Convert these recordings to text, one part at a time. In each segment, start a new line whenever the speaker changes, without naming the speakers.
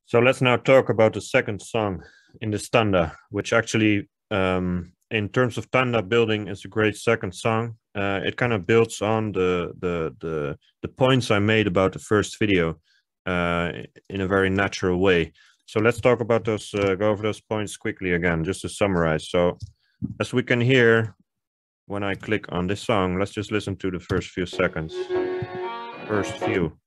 So let's now talk about the second song in the standa, which actually, in terms of tanda building, is a great second song. It kind of builds on the points I made about the first video in a very natural way. So let's talk about those, go over those points quickly again, just to summarize. So as we can hear, when I click on this song, let's just listen to the first few seconds. First few.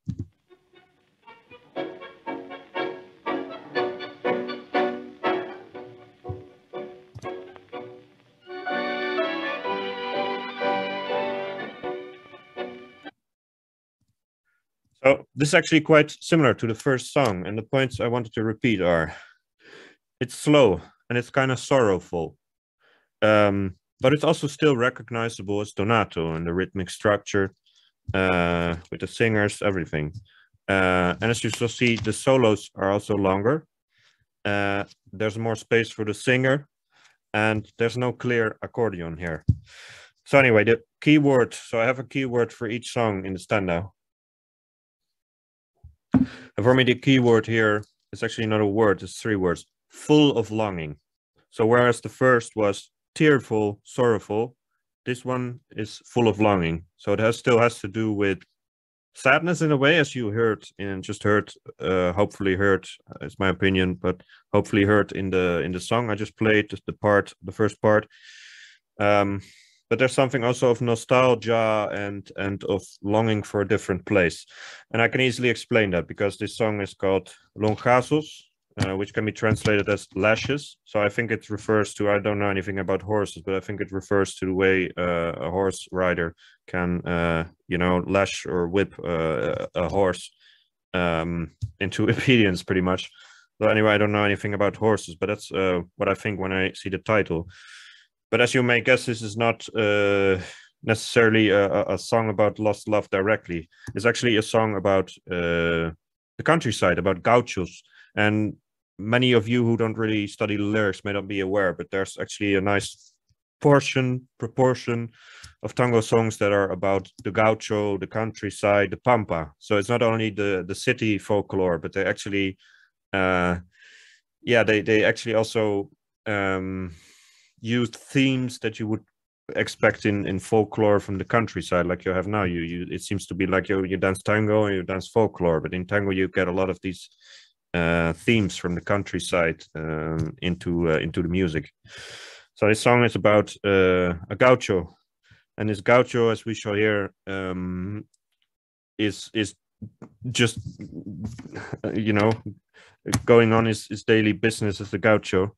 So this is actually quite similar to the first song, and the points I wanted to repeat are: it's slow and it's kind of sorrowful, but it's also still recognizable as Donato and the rhythmic structure, with the singers, everything. And as you shall see, the solos are also longer. There's more space for the singer, and there's no clear accordion here. So anyway, the keyword. So I have a keyword for each song in the standout. And for me, the keyword here is actually not a word, it's three words: full of longing. So whereas the first was tearful, sorrowful, this one is full of longing. So it still has to do with sadness in a way, as you heard and just heard, hopefully heard, it's my opinion, but hopefully heard in the song I just played, the first part. But there's something also of nostalgia and of longing for a different place. And I can easily explain that because this song is called Lonjazos, which can be translated as lashes. So I think it refers to, I don't know anything about horses, but I think it refers to the way a horse rider can, lash or whip a horse into obedience, pretty much. But anyway, I don't know anything about horses, but that's what I think when I see the title. But as you may guess, this is not necessarily a song about lost love directly. It's actually a song about the countryside, about gauchos. And many of you who don't really study the lyrics may not be aware, but there's actually a nice proportion of tango songs that are about the gaucho, the countryside, the pampa. So it's not only the city folklore, but they actually, they actually also used themes that you would expect in folklore from the countryside, like you have now. You it seems to be like you dance tango and you dance folklore, but in tango you get a lot of these themes from the countryside into the music. So this song is about a gaucho, and this gaucho, as we shall hear, is just going on his daily business as a gaucho.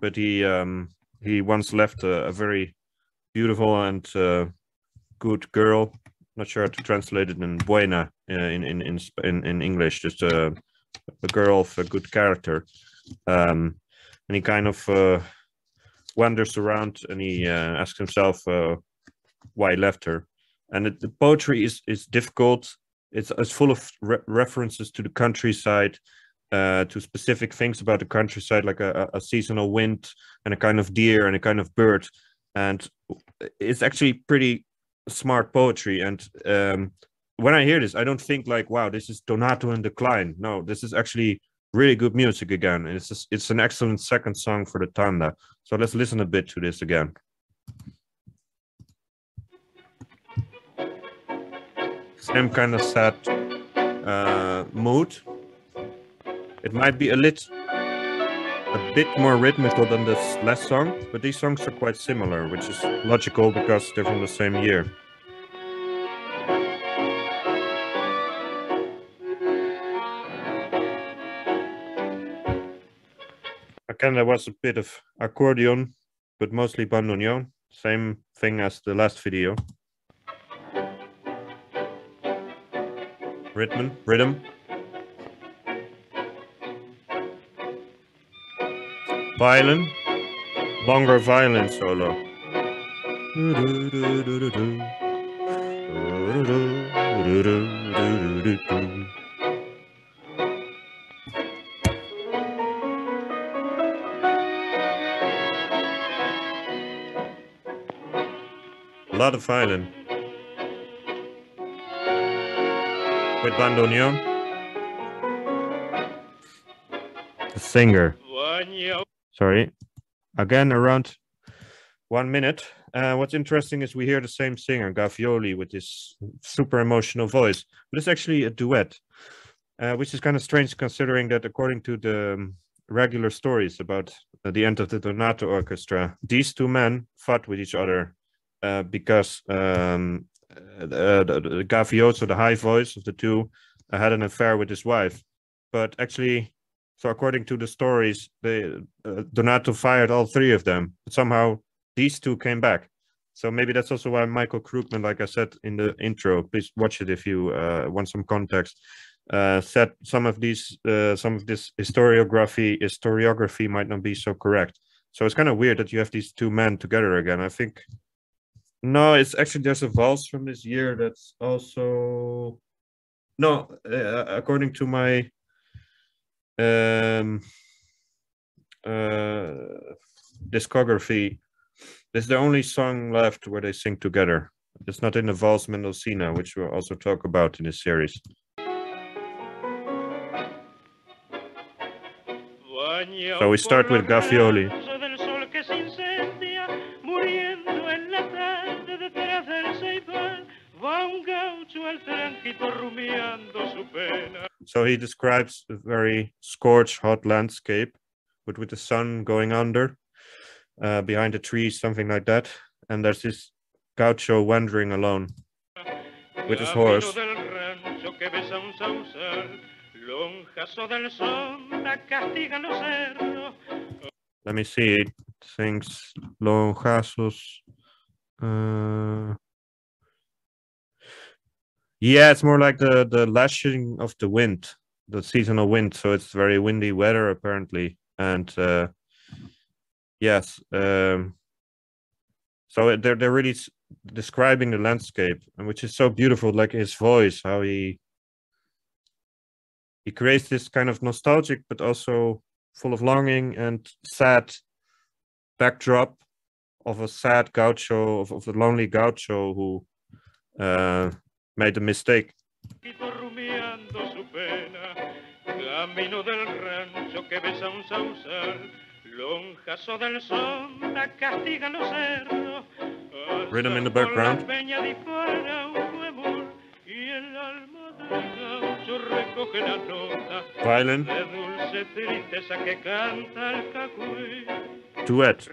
But he once left a very beautiful and good girl. Not sure how to translate it in buena in English. Just a girl of a good character, and he kind of wanders around and he asks himself why he left her. And the poetry is difficult. It's full of references to the countryside, to specific things about the countryside, like a seasonal wind and a kind of deer and a kind of bird. And it's actually pretty smart poetry. And when I hear this, I don't think like, wow, this is Donato in decline. No, this is actually really good music again. And it's an excellent second song for the tanda. So let's listen a bit to this again. Same kind of sad mood. It might be a bit more rhythmical than this last song, but these songs are quite similar, which is logical because they're from the same year. Again, there was a bit of accordion, but mostly bandoneon. Same thing as the last video. Rhythm. Violin, longer violin solo. A lot of violin. With bandoneon. singer. Sorry. Again, around 1 minute. What's interesting is we hear the same singer, Gavioli, with his super emotional voice, but it's actually a duet, which is kind of strange considering that according to the regular stories about the end of the Donato Orchestra, these two men fought with each other because the Gavioso, the high voice of the two, had an affair with his wife. But actually, so according to the stories, Donato fired all three of them. But somehow these two came back. So maybe that's also why Michael Krugman, like I said in the intro, please watch it if you want some context, said some of this historiography might not be so correct. So it's kind of weird that you have these two men together again. I think no, it's actually there's a valse from this year that's also no, according to my discography, this is the only song left where they sing together. It's not in the Valse Mendocina, which we'll also talk about in this series. So we start with Gavioli. So he describes a very scorched, hot landscape, but with the sun going under, behind the trees, something like that. And there's this gaucho wandering alone with his horse. Let me see. It sings Lonjazos. Yeah, it's more like the lashing of the wind, the seasonal wind. So it's very windy weather apparently, and yes, so they're really describing the landscape, and which is so beautiful. Like his voice, how he creates this kind of nostalgic, but also full of longing and sad backdrop of a sad gaucho, of a lonely gaucho who made a mistake. Rhythm in the background. Violin. Duet.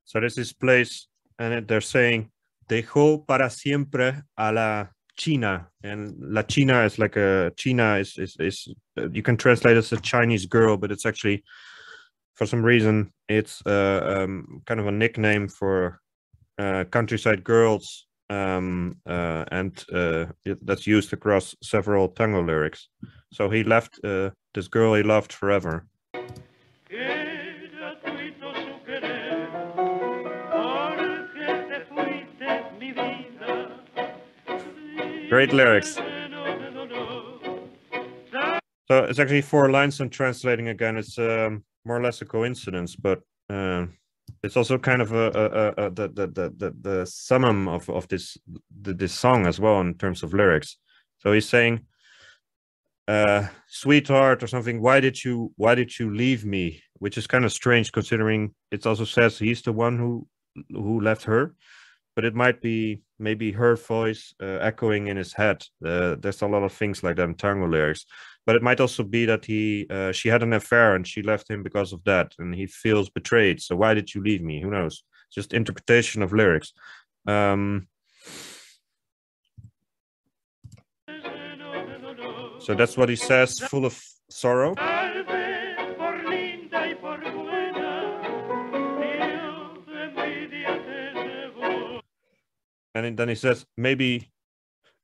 So this is place, and they're saying dejó para siempre a la China, and La China is like a China is you can translate as a Chinese girl, but it's actually for some reason it's kind of a nickname for countryside girls, and that's used across several tango lyrics. So he left this girl he loved forever. Great lyrics. So it's actually 4 lines I'm translating again. It's more or less a coincidence, but it's also kind of the summum of this song as well in terms of lyrics. So he's saying, "Sweetheart" or something. Why did you leave me? Which is kind of strange considering it also says he's the one who left her. But it might be maybe her voice echoing in his head. There's a lot of things like that in tango lyrics. But it might also be that she had an affair and she left him because of that, and he feels betrayed. So why did you leave me? Who knows? Just interpretation of lyrics. So that's what he says, full of sorrow. And then he says, maybe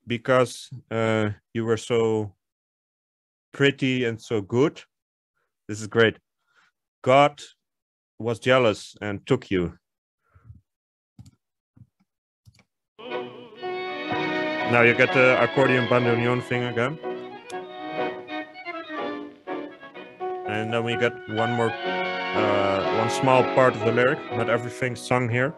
because you were so pretty and so good. This is great. God was jealous and took you. Now you get the accordion bandoneon thing again. and then we get one more, one small part of the lyric. Not everything's sung here.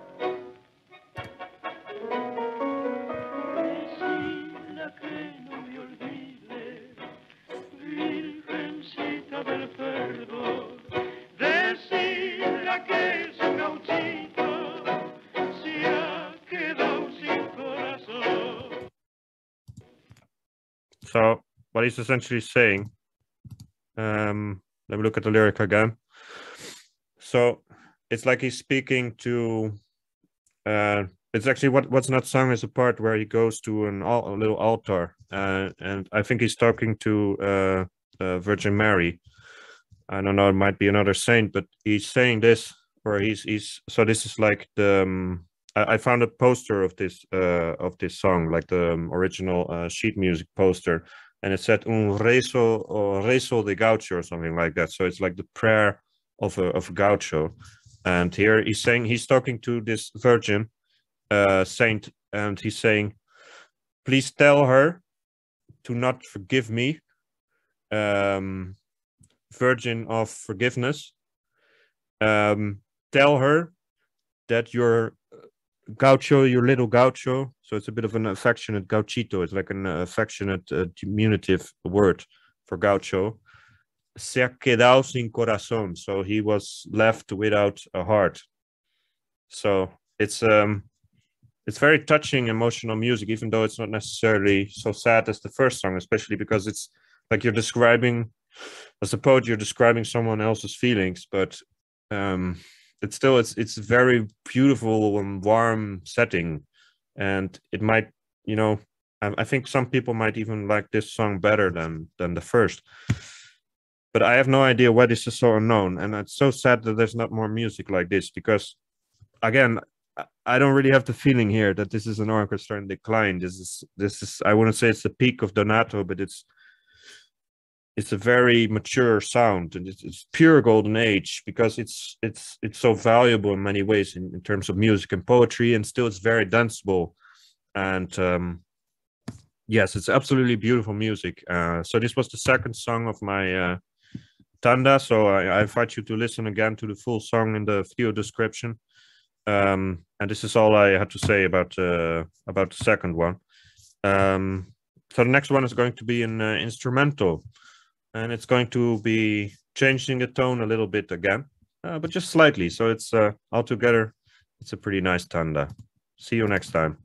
So what he's essentially saying, let me look at the lyric again. So it's like he's speaking to, it's actually what's not sung is a part where he goes to a little altar, and I think he's talking to Virgin Mary. I don't know, it might be another saint, but he's saying this, or he's so this is like the I found a poster of this song, like the original sheet music poster, and it said un rezo or rezo de gaucho or something like that. So it's like the prayer of a gaucho, and here he's saying, he's talking to this virgin saint, and he's saying, please tell her to not forgive me, virgin of forgiveness. Tell her that your gaucho, your little gaucho, so it's a bit of an affectionate gauchito, it's like an affectionate diminutive word for gaucho, se ha quedado sin corazón, so he was left without a heart. So it's very touching, emotional music, even though it's not necessarily so sad as the first song, especially because it's like you're describing, as a poet, you're describing someone else's feelings, but it's still, it's very beautiful and warm setting, and it might, you know, I think some people might even like this song better than the first. But I have no idea why this is so unknown, and it's so sad that there's not more music like this, because again, I don't really have the feeling here that this is an orchestra in decline. This is I wouldn't say it's the peak of Donato, but it's a very mature sound, and it's pure golden age, because it's so valuable in many ways in terms of music and poetry, and still it's very danceable. And yes, it's absolutely beautiful music. So this was the second song of my tanda, so I invite you to listen again to the full song in the video description. And this is all I had to say about the second one. So the next one is going to be an instrumental, and it's going to be changing the tone a little bit again, but just slightly. So it's altogether, it's a pretty nice tanda. See you next time.